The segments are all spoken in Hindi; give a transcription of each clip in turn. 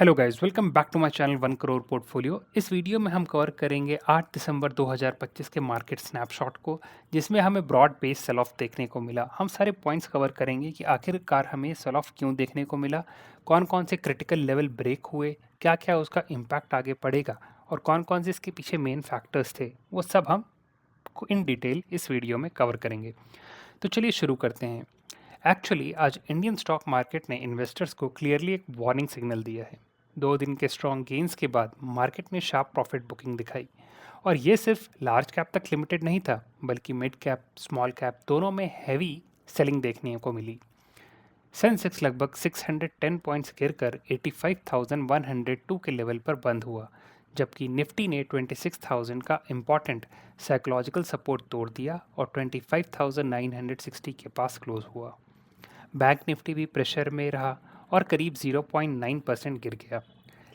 Hello guys, welcome back to my channel 1 crore portfolio. इस वीडियो में हम कवर करेंगे 8 दिसंबर 2025 के मार्केट स्नैपशॉट को, जिसमें हमें ब्रॉड बेस सेल ऑफ देखने को मिला। हम सारे पॉइंट्स कवर करेंगे कि आखिरकार हमें सेल ऑफ क्यों देखने को मिला, कौन कौन से क्रिटिकल लेवल ब्रेक हुए, क्या क्या उसका इम्पैक्ट आगे पड़ेगा और कौन कौन से इसके पीछे मेन फैक्टर्स थे। वो सब हम इन डिटेल इस वीडियो में कवर करेंगे। तो चलिए शुरू करते हैं। एक्चुअली आज इंडियन स्टॉक मार्केट ने इन्वेस्टर्स को क्लियरली एक वार्निंग सिग्नल दिया है। 2 दिन के स्ट्रॉन्ग गेन्स के बाद मार्केट ने शार्प प्रॉफिट बुकिंग दिखाई, और ये सिर्फ लार्ज कैप तक लिमिटेड नहीं था, बल्कि मिड कैप स्मॉल कैप दोनों में हैवी सेलिंग देखने को मिली। सेंसेक्स लगभग 610 पॉइंट्स गिरकर 85,102 के लेवल पर बंद हुआ, जबकि निफ्टी ने 26,000 का इम्पॉर्टेंट साइकोलॉजिकल सपोर्ट तोड़ दिया और 25,960 के पास क्लोज हुआ। बैंक निफ्टी भी प्रेशर में रहा और करीब 0.9% गिर गया।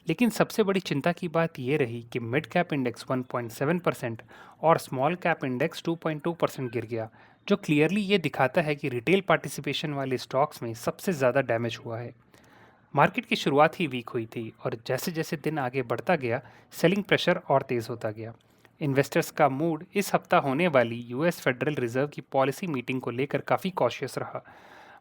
लेकिन सबसे बड़ी चिंता की बात यह रही कि मिड कैप इंडेक्स 1.7% और स्मॉल कैप इंडेक्स 2.2% गिर गया, जो क्लियरली ये दिखाता है कि रिटेल पार्टिसिपेशन वाले स्टॉक्स में सबसे ज़्यादा डैमेज हुआ है। मार्केट की शुरुआत ही वीक हुई थी और जैसे जैसे दिन आगे बढ़ता गया, सेलिंग प्रेशर और तेज़ होता गया। इन्वेस्टर्स का मूड इस हफ्ता होने वाली यूएस फेडरल रिजर्व की पॉलिसी मीटिंग को लेकर काफ़ी कॉशियस रहा।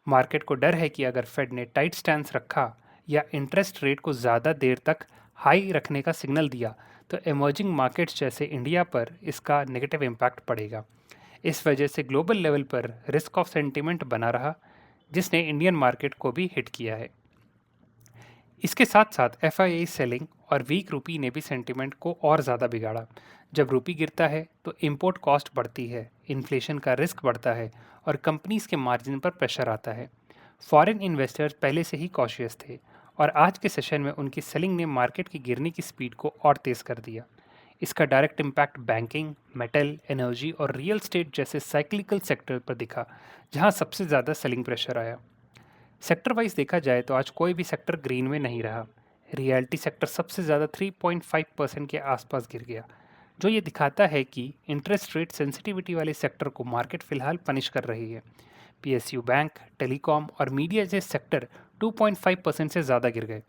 मार्केट को डर है कि अगर फेड ने टाइट स्टैंस रखा या इंटरेस्ट रेट को ज़्यादा देर तक हाई रखने का सिग्नल दिया, तो इमर्जिंग मार्केट्स जैसे इंडिया पर इसका नेगेटिव इम्पैक्ट पड़ेगा। इस वजह से ग्लोबल लेवल पर रिस्क ऑफ सेंटिमेंट बना रहा, जिसने इंडियन मार्केट को भी हिट किया है। इसके साथ साथ एफआईआई सेलिंग और वीक रूपी ने भी सेंटिमेंट को और ज़्यादा बिगाड़ा। जब रूपी गिरता है तो इंपोर्ट कॉस्ट बढ़ती है, इन्फ्लेशन का रिस्क बढ़ता है और कंपनीज के मार्जिन पर प्रेशर आता है। फॉरेन इन्वेस्टर्स पहले से ही कॉशियस थे और आज के सेशन में उनकी सेलिंग ने मार्केट की गिरने की स्पीड को और तेज़ कर दिया। इसका direct impact banking, metal, energy और रियल स्टेट जैसे साइक्लिकल सेक्टर पर दिखा, जहां सबसे ज़्यादा सेलिंग प्रेशर आया। सेक्टर वाइज देखा जाए तो आज कोई भी सेक्टर ग्रीन में नहीं रहा। रियल्टी सेक्टर सबसे ज़्यादा 3.5% के आसपास गिर गया, जो ये दिखाता है कि इंटरेस्ट रेट सेंसिटिविटी वाले सेक्टर को मार्केट फिलहाल पनिश कर रही है। पीएसयू बैंक, टेलीकॉम और मीडिया जैसे सेक्टर 2.5% से ज़्यादा गिर गए।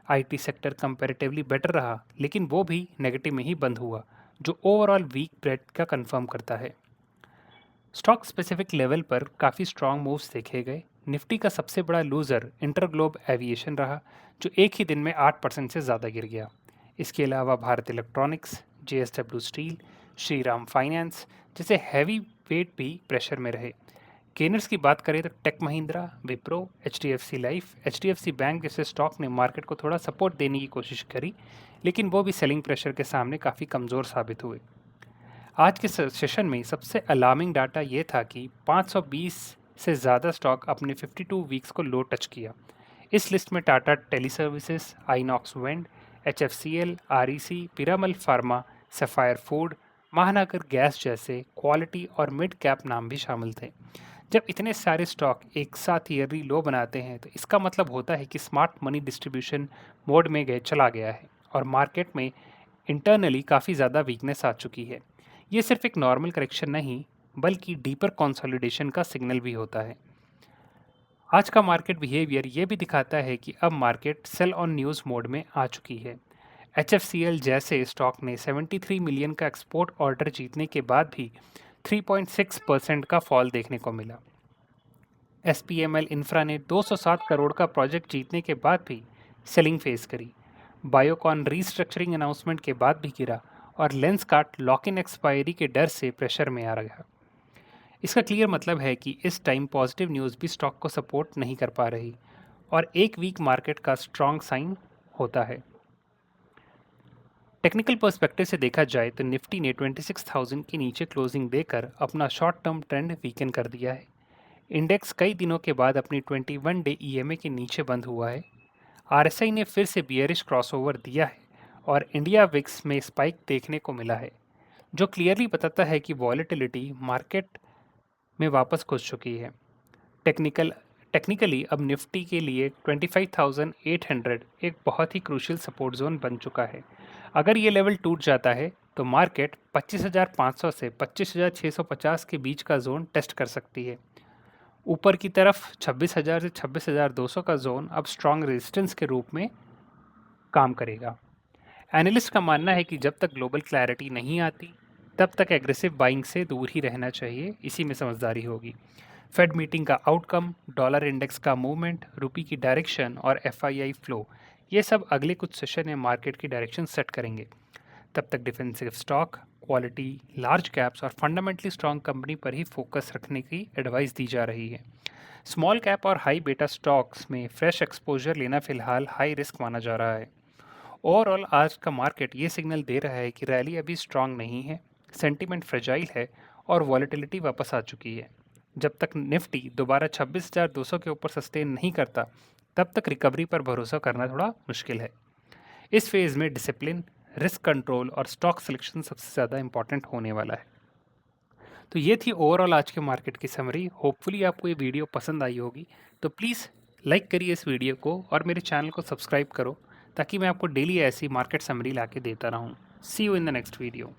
आईटी सेक्टर कंपैरेटिवली बेटर रहा, लेकिन वो भी नेगेटिव में ही बंद हुआ, जो ओवरऑल वीक ब्रेड का कंफर्म करता है। स्टॉक स्पेसिफिक लेवल पर काफ़ी स्ट्रॉन्ग मूव्स देखे गए। निफ्टी का सबसे बड़ा लूजर इंटरग्लोब एविएशन रहा, जो एक ही दिन में 8% से ज़्यादा गिर गया। इसके अलावा Bharat electronics, JSW steel, Shriram finance जैसे हैवी वेट भी प्रेशर में रहे। गेनर्स की बात करें तो tech Mahindra, Wipro, HDFC life, HDFC bank जैसे स्टॉक ने मार्केट को थोड़ा सपोर्ट देने की कोशिश करी, लेकिन वो भी सेलिंग प्रेशर के सामने काफ़ी कमज़ोर साबित हुए। आज के सेशन में सबसे अलार्मिंग डाटा ये था कि 520 से ज़्यादा स्टॉक अपने 52 वीक्स को लो टच किया। इस लिस्ट में Tata tele services, Inox wind, HFCL, REC, Piramal pharma, sapphire food, Mahanagar gas जैसे क्वालिटी और मिड कैप नाम भी शामिल थे। जब इतने सारे स्टॉक एक साथ ईयरली लो बनाते हैं तो इसका मतलब होता है कि स्मार्ट मनी डिस्ट्रीब्यूशन मोड में गए चला गया है और मार्केट में इंटरनली काफ़ी ज़्यादा वीकनेस आ चुकी है। ये सिर्फ एक नॉर्मल करेक्शन नहीं, बल्कि डीपर कंसोलिडेशन का सिग्नल भी होता है। आज का मार्केट बिहेवियर ये भी दिखाता है कि अब market sell on news mode में आ चुकी है। एचएफसीएल जैसे स्टॉक ने 73 मिलियन का एक्सपोर्ट ऑर्डर जीतने के बाद भी 3.6% का फॉल देखने को मिला। एसपीएमएल इंफ्रा ने 207 करोड़ का प्रोजेक्ट जीतने के बाद भी सेलिंग फेस करी। बायोकॉन रीस्ट्रक्चरिंग अनाउंसमेंट के बाद भी गिरा और लेंसकार्ट लॉक इन एक्सपायरी के डर से प्रेशर में आ रहा। इसका क्लियर मतलब है कि इस टाइम पॉजिटिव न्यूज़ भी स्टॉक को सपोर्ट नहीं कर पा रही और एक वीक मार्केट का स्ट्रॉन्ग साइन होता है। टेक्निकल पर्सपेक्टिव से देखा जाए तो निफ्टी ने 26,000 के नीचे क्लोजिंग देकर अपना शॉर्ट टर्म ट्रेंड वीकन कर दिया है। इंडेक्स कई दिनों के बाद अपनी 21 डे ईएमए के नीचे बंद हुआ है। आरएसआई ने फिर से बियरिश क्रॉसओवर दिया है और इंडिया विक्स में स्पाइक देखने को मिला है, जो क्लियरली बताता है कि वॉलेटिलिटी मार्केट में वापस घुस चुकी है। टेक्निकली अब निफ्टी के लिए 25,800 एक बहुत ही क्रूशियल सपोर्ट जोन बन चुका है। अगर ये लेवल टूट जाता है तो मार्केट 25,500 से 25,650 के बीच का जोन टेस्ट कर सकती है। ऊपर की तरफ 26,000 से 26,200 का जोन अब स्ट्रॉन्ग रेजिस्टेंस के रूप में काम करेगा। एनालिस्ट का मानना है कि जब तक ग्लोबल क्लैरिटी नहीं आती, तब तक एग्रेसिव बाइंग से दूर ही रहना चाहिए, इसी में समझदारी होगी। फेड मीटिंग का आउटकम, डॉलर इंडेक्स का मूवमेंट, रुपी की डायरेक्शन और एफआईआई फ्लो, ये सब अगले कुछ सेशन में मार्केट की डायरेक्शन सेट करेंगे। तब तक defensive stock, quality, large caps और फंडामेंटली स्ट्रांग कंपनी पर ही फोकस रखने की एडवाइस दी जा रही है। स्मॉल कैप और हाई बेटा स्टॉक्स में फ्रेश एक्सपोजर लेना फिलहाल हाई रिस्क माना जा रहा है। ओवरऑल आज का मार्केट ये सिग्नल दे रहा है कि रैली अभी स्ट्रांग नहीं है, सेंटीमेंट फ्रेजाइल है और वॉलेटिलिटी वापस आ चुकी है। जब तक निफ्टी दोबारा 26,200 के ऊपर सस्टेन नहीं करता, तब तक रिकवरी पर भरोसा करना थोड़ा मुश्किल है। इस फेज में डिसिप्लिन, रिस्क कंट्रोल और स्टॉक सिलेक्शन सबसे ज़्यादा इंपॉर्टेंट होने वाला है। तो ये थी ओवरऑल आज के मार्केट की समरी। होपफुली आपको ये वीडियो पसंद आई होगी। तो प्लीज़ लाइक करिए इस वीडियो को और मेरे चैनल को सब्सक्राइब करो, ताकि मैं आपको डेली ऐसी मार्केट समरी ला के देता रहूँ। See you in the next video.